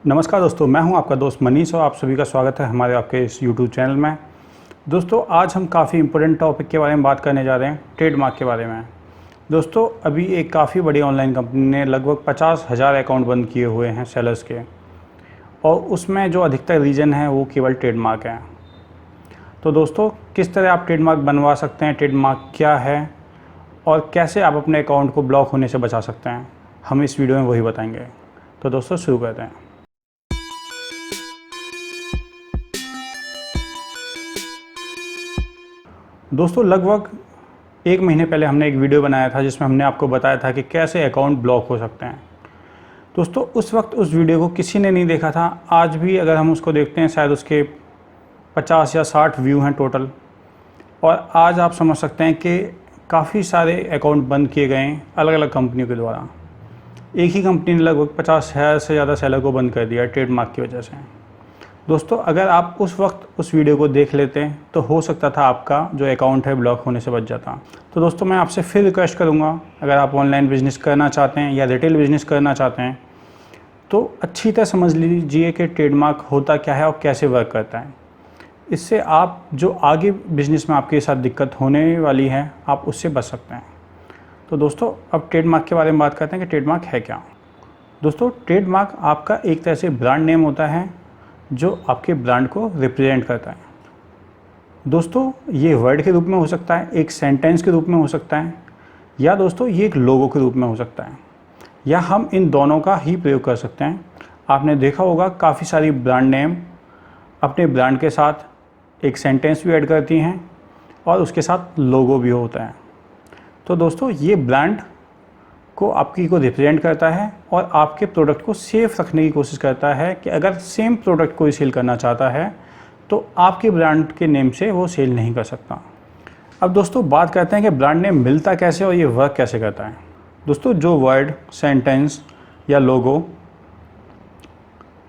नमस्कार दोस्तों, मैं हूं आपका दोस्त मनीष और आप सभी का स्वागत है हमारे आपके इस YouTube चैनल में। दोस्तों, आज हम काफ़ी इम्पोर्टेंट टॉपिक के बारे में बात करने जा रहे हैं, ट्रेडमार्क के बारे में। दोस्तों, अभी एक काफ़ी बड़ी ऑनलाइन कंपनी ने लगभग 50,000 अकाउंट बंद किए हुए हैं सेलर्स के, और उसमें जो अधिकतर रीज़न है वो केवल ट्रेडमार्क है। तो दोस्तों, किस तरह आप ट्रेडमार्क बनवा सकते हैं, ट्रेडमार्क क्या है और कैसे आप अपने अकाउंट को ब्लॉक होने से बचा सकते हैं, हम इस वीडियो में वही बताएंगे। तो दोस्तों, शुरू करते हैं। दोस्तों, लगभग 1 महीने पहले हमने एक वीडियो बनाया था जिसमें हमने आपको बताया था कि कैसे अकाउंट ब्लॉक हो सकते हैं। दोस्तों, उस वक्त उस वीडियो को किसी ने नहीं देखा था। आज भी अगर हम उसको देखते हैं, शायद उसके 50 या 60 व्यू हैं टोटल। और आज आप समझ सकते हैं कि काफ़ी सारे अकाउंट बंद किए गए हैं अलग अलग कंपनियों के द्वारा। एक ही कंपनी ने लगभग 50,000 से ज़्यादा सेलर को बंद कर दिया ट्रेडमार्क की वजह से। दोस्तों, अगर आप उस वक्त उस वीडियो को देख लेते हैं तो हो सकता था आपका जो अकाउंट है ब्लॉक होने से बच जाता। तो दोस्तों, मैं आपसे फिर रिक्वेस्ट करूंगा, अगर आप ऑनलाइन बिज़नेस करना चाहते हैं या रिटेल बिज़नेस करना चाहते हैं तो अच्छी तरह समझ लीजिए कि ट्रेडमार्क होता क्या है और कैसे वर्क करता है। इससे आप जो आगे बिज़नेस में आपके साथ दिक्कत होने वाली है, आप उससे बच सकते हैं। तो दोस्तों, अब ट्रेडमार्क के बारे में बात करते हैं कि ट्रेडमार्क है क्या। दोस्तों, ट्रेडमार्क आपका एक तरह से ब्रांड नेम होता है जो आपके ब्रांड को रिप्रेजेंट करता है। दोस्तों, ये वर्ड के रूप में हो सकता है, एक सेंटेंस के रूप में हो सकता है, या दोस्तों ये एक लोगो के रूप में हो सकता है, या हम इन दोनों का ही प्रयोग कर सकते हैं। आपने देखा होगा काफ़ी सारी ब्रांड नेम अपने ब्रांड के साथ एक सेंटेंस भी ऐड करती हैं और उसके साथ लोगो भी होता है। तो दोस्तों, ये ब्रांड को आपकी को रिप्रेजेंट करता है और आपके प्रोडक्ट को सेफ रखने की कोशिश करता है कि अगर सेम प्रोडक्ट कोई सेल करना चाहता है तो आपके ब्रांड के नेम से वो सेल नहीं कर सकता। अब दोस्तों, बात करते हैं कि ब्रांड नेम मिलता कैसे और ये वर्क कैसे करता है। दोस्तों, जो वर्ड, सेंटेंस या लोगो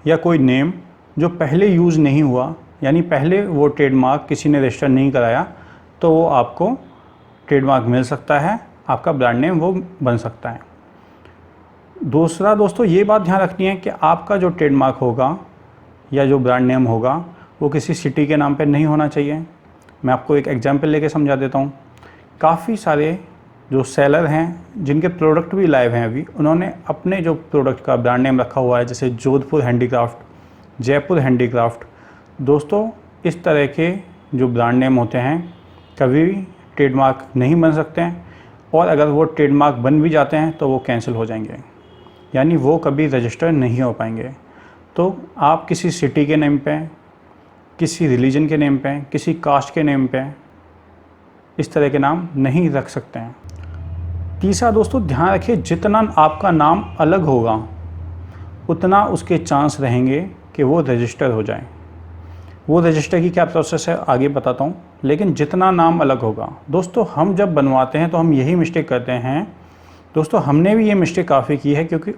या कोई नेम जो पहले यूज़ नहीं हुआ, यानी पहले वो ट्रेडमार्क किसी ने रजिस्टर नहीं कराया, तो वो आपको ट्रेडमार्क मिल सकता है, आपका ब्रांड नेम वो बन सकता है। दूसरा दोस्तों, ये बात ध्यान रखनी है कि आपका जो ट्रेडमार्क होगा या जो ब्रांड नेम होगा वो किसी सिटी के नाम पे नहीं होना चाहिए। मैं आपको एक एग्जांपल लेके समझा देता हूँ। काफ़ी सारे जो सेलर हैं जिनके प्रोडक्ट भी लाइव हैं अभी, उन्होंने अपने जो प्रोडक्ट का ब्रांड नेम रखा हुआ है, जैसे जोधपुर हैंडीक्राफ्ट, जयपुर हैंडीक्राफ्ट। दोस्तों, इस तरह के जो ब्रांड नेम होते हैं कभी भी ट्रेडमार्क नहीं बन सकते हैं, और अगर वो ट्रेडमार्क बन भी जाते हैं तो वो कैंसिल हो जाएंगे, यानी वो कभी रजिस्टर नहीं हो पाएंगे। तो आप किसी सिटी के नेम पे, किसी रिलीजन के नेम पे, किसी कास्ट के नेम पे इस तरह के नाम नहीं रख सकते हैं। तीसरा दोस्तों, ध्यान रखिए, जितना आपका नाम अलग होगा उतना उसके चांस रहेंगे कि वो रजिस्टर हो जाए। वो रजिस्टर की क्या प्रोसेस है आगे बताता हूँ, लेकिन जितना नाम अलग होगा। दोस्तों, हम जब बनवाते हैं तो हम यही मिस्टेक करते हैं। दोस्तों, हमने भी ये मिस्टेक काफ़ी की है, क्योंकि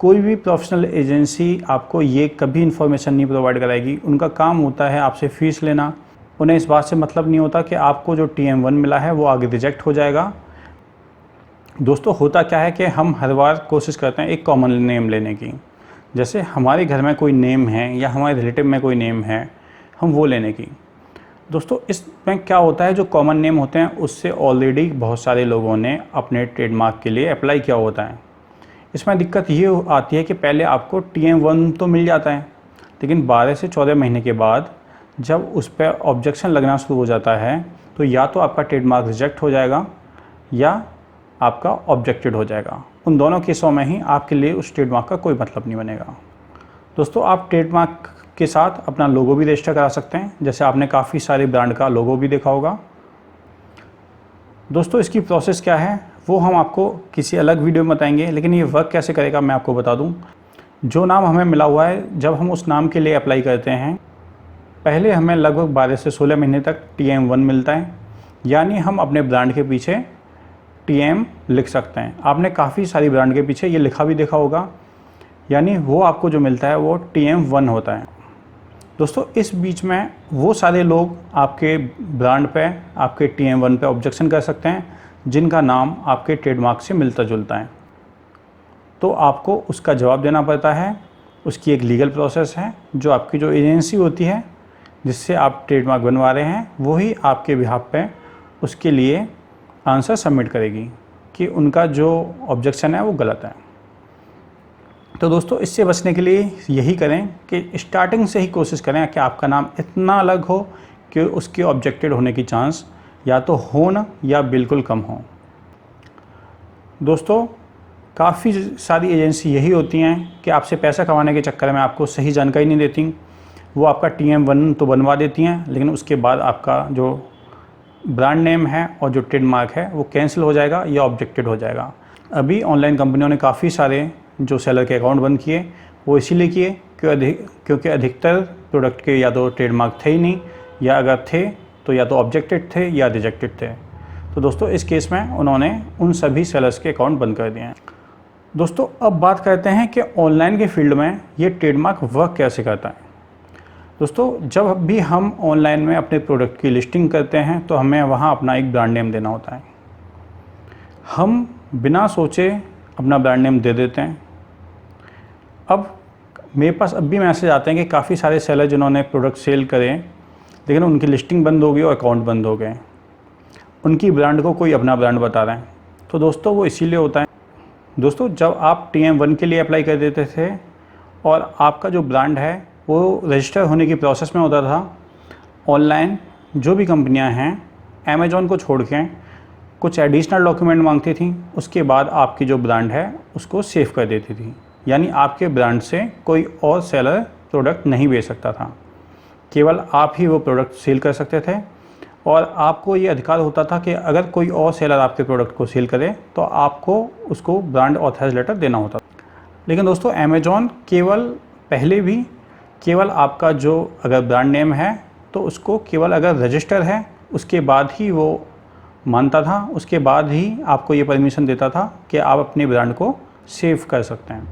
कोई भी प्रोफेशनल एजेंसी आपको ये कभी इन्फॉर्मेशन नहीं प्रोवाइड कराएगी। उनका काम होता है आपसे फ़ीस लेना। उन्हें इस बात से मतलब नहीं होता कि आपको जो TM1 मिला है वो आगे रिजेक्ट हो जाएगा। दोस्तों, होता क्या है कि हम हर बार कोशिश करते हैं एक कॉमन नेम लेने की। जैसे हमारे घर में कोई नेम है या हमारे रिलेटिव में कोई नेम है, हम वो लेने की। दोस्तों, इसमें क्या होता है, जो कॉमन नेम होते हैं उससे ऑलरेडी बहुत सारे लोगों ने अपने ट्रेडमार्क के लिए अप्लाई किया होता है। इसमें दिक्कत ये आती है कि पहले आपको TM1 तो मिल जाता है, लेकिन 12 से 14 महीने के बाद जब उस पर ऑब्जेक्शन लगना शुरू हो जाता है तो या तो आपका ट्रेडमार्क रिजेक्ट हो जाएगा या आपका ऑब्जेक्टेड हो जाएगा। उन दोनों केसों में ही आपके लिए उस ट्रेडमार्क का कोई मतलब नहीं बनेगा। दोस्तों, आप ट्रेडमार्क के साथ अपना लोगो भी रजिस्टर करा सकते हैं, जैसे आपने काफ़ी सारे ब्रांड का लोगो भी देखा होगा। दोस्तों, इसकी प्रोसेस क्या है वो हम आपको किसी अलग वीडियो में बताएंगे, लेकिन ये वर्क कैसे करेगा मैं आपको बता दूं। जो नाम हमें मिला हुआ है, जब हम उस नाम के लिए अप्लाई करते हैं, पहले हमें लगभग 12 से 16 महीने तक TM1 मिलता है, यानी हम अपने ब्रांड के पीछे TM लिख सकते हैं। आपने काफ़ी सारी ब्रांड के पीछे ये लिखा भी देखा होगा, यानी वो आपको जो मिलता है वो TM1 होता है। दोस्तों, इस बीच में वो सारे लोग आपके ब्रांड पे, आपके TM1 पे ऑब्जेक्शन कर सकते हैं जिनका नाम आपके ट्रेडमार्क से मिलता जुलता है। तो आपको उसका जवाब देना पड़ता है उसकी एक लीगल प्रोसेस है, जो आपकी जो एजेंसी होती है जिससे आप ट्रेडमार्क बनवा रहे हैं वही आपके बिहाफ पे उसके लिए आंसर सबमिट करेगी कि उनका जो ऑब्जेक्शन है वो गलत है। तो दोस्तों इससे बचने के लिए यही करें कि स्टार्टिंग से ही कोशिश करें कि आपका नाम इतना अलग हो कि उसके ऑब्जेक्टेड होने की चांस या तो हो न या बिल्कुल कम हो। दोस्तों काफ़ी सारी एजेंसी यही होती हैं कि आपसे पैसा कमाने के चक्कर में आपको सही जानकारी नहीं देती। वो आपका TM1 तो बनवा देती हैं, लेकिन उसके बाद आपका जो ब्रांड नेम है और जो ट्रेडमार्क है वो कैंसिल हो जाएगा या ऑब्जेक्टेड हो जाएगा। अभी ऑनलाइन कंपनियों ने काफ़ी सारे जो सेलर के अकाउंट बंद किए वो इसीलिए किए क्योंकि अधिकतर प्रोडक्ट के या तो ट्रेडमार्क थे ही नहीं, या अगर थे तो या तो ऑब्जेक्टेड थे या रिजेक्टेड थे। तो दोस्तों इस केस में उन्होंने उन सभी सेलर्स के अकाउंट बंद कर दिए हैं। दोस्तों अब बात करते हैं कि ऑनलाइन के फील्ड में ये ट्रेडमार्क वर्क कैसे करता है। दोस्तों जब भी हम ऑनलाइन में अपने प्रोडक्ट की लिस्टिंग करते हैं तो हमें वहाँ अपना एक ब्रांड नेम देना होता है। हम बिना सोचे अपना ब्रांड नेम दे देते हैं। अब मेरे पास अब भी मैसेज आते हैं कि काफ़ी सारे सेलर जिन्होंने प्रोडक्ट सेल करे लेकिन उनकी लिस्टिंग बंद हो गई और अकाउंट बंद हो गए, उनकी ब्रांड को कोई अपना ब्रांड बता रहा है। तो दोस्तों वो इसीलिए होता है। दोस्तों जब आप TM1 के लिए अप्लाई कर देते थे और आपका जो ब्रांड है वो रजिस्टर होने की प्रोसेस में होता था, ऑनलाइन जो भी कंपनियां हैं अमेज़ॉन को छोड़ के कुछ एडिशनल डॉक्यूमेंट मांगती थी, उसके बाद आपकी जो ब्रांड है उसको सेव कर देती थी। यानी आपके ब्रांड से कोई और सेलर प्रोडक्ट नहीं बेच सकता था, केवल आप ही वो प्रोडक्ट सेल कर सकते थे। और आपको ये अधिकार होता था कि अगर कोई और सेलर आपके प्रोडक्ट को सेल करे तो आपको उसको ब्रांड ऑथराइज लेटर देना होता था। लेकिन दोस्तों अमेज़ॉन केवल आपका जो अगर ब्रांड नेम है तो उसको केवल अगर रजिस्टर है उसके बाद ही वो मानता था, उसके बाद ही आपको ये परमिशन देता था कि आप अपने ब्रांड को सेव कर सकते हैं।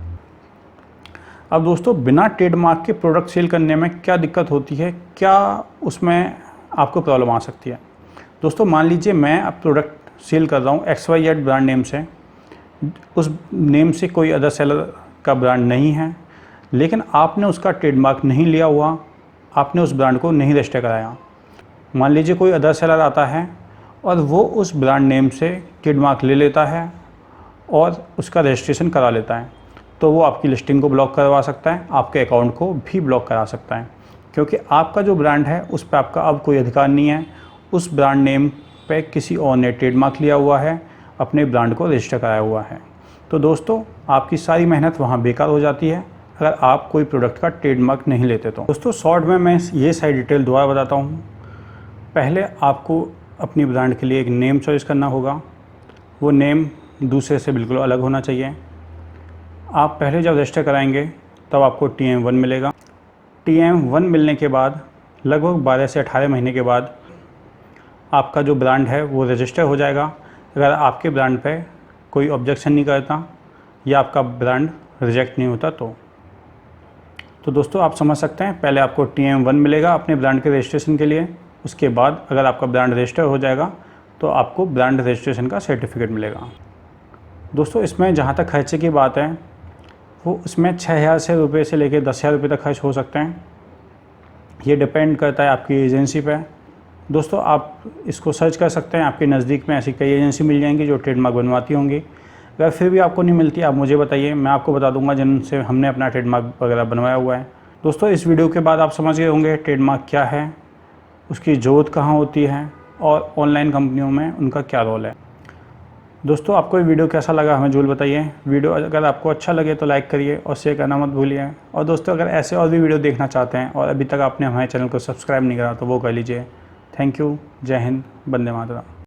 अब दोस्तों बिना ट्रेडमार्क के प्रोडक्ट सेल करने में क्या दिक्कत होती है, क्या उसमें आपको प्रॉब्लम आ सकती है। दोस्तों मान लीजिए मैं अब प्रोडक्ट सेल कर रहा हूँ XYZ ब्रांड नेम से, उस नेम से कोई अदर सेलर का ब्रांड नहीं है, लेकिन आपने उसका ट्रेडमार्क नहीं लिया हुआ, आपने उस ब्रांड को नहीं रजिस्टर कराया। मान लीजिए कोई अदर सेलर आता है और वो उस ब्रांड नेम से ट्रेडमार्क ले लेता है और उसका रजिस्ट्रेशन करा लेता है, तो वो आपकी लिस्टिंग को ब्लॉक करवा सकता है, आपके अकाउंट को भी ब्लॉक करा सकता है, क्योंकि आपका जो ब्रांड है उस पर आपका अब कोई अधिकार नहीं है। उस ब्रांड नेम पे किसी और ने ट्रेडमार्क लिया हुआ है, अपने ब्रांड को रजिस्टर कराया हुआ है। तो दोस्तों आपकी सारी मेहनत वहाँ बेकार हो जाती है अगर आप कोई प्रोडक्ट का ट्रेडमार्क नहीं लेते तो। दोस्तों शॉर्ट में मैं ये सारी डिटेल दोबारा बताता हूँ। पहले आपको अपनी ब्रांड के लिए एक नेम चॉइस करना होगा, वो नेम दूसरे से बिल्कुल अलग होना चाहिए। आप पहले जब रजिस्टर कराएंगे तब आपको TM1 मिलेगा। TM1 मिलने के बाद लगभग 12 से 18 महीने के बाद आपका जो ब्रांड है वो रजिस्टर हो जाएगा, अगर आपके ब्रांड पे कोई ऑब्जेक्शन नहीं करता या आपका ब्रांड रिजेक्ट नहीं होता तो दोस्तों आप समझ सकते हैं, पहले आपको TM1 मिलेगा अपने ब्रांड के रजिस्ट्रेशन के लिए, उसके बाद अगर आपका ब्रांड रजिस्टर हो जाएगा तो आपको ब्रांड रजिस्ट्रेशन का सर्टिफिकेट मिलेगा। दोस्तों इसमें जहाँ तक खर्चे की बात है वो उसमें 6,000 रुपये से लेकर 10,000 रुपये तक खर्च हो सकते हैं। ये डिपेंड करता है आपकी एजेंसी पे। दोस्तों आप इसको सर्च कर सकते हैं, आपके नज़दीक में ऐसी कई एजेंसी मिल जाएंगी जो ट्रेडमार्क बनवाती होंगी। अगर फिर भी आपको नहीं मिलती आप मुझे बताइए, मैं आपको बता दूंगा जिनसे हमने अपना ट्रेडमार्क वगैरह बनवाया हुआ है। दोस्तों इस वीडियो के बाद आप समझ गए होंगे ट्रेडमार्क क्या है, उसकी ज़रूरत कहाँ होती है और ऑनलाइन कंपनियों में उनका क्या रोल है। दोस्तों आपको ये वीडियो कैसा लगा हमें ज़रूर बताइए। वीडियो अगर आपको अच्छा लगे तो लाइक करिए और शेयर करना मत भूलिए। और दोस्तों अगर ऐसे और भी वीडियो देखना चाहते हैं और अभी तक आपने हमारे चैनल को सब्सक्राइब नहीं करा तो वो कर लीजिए। Thank you. जय हिंद। वंदे मातरम।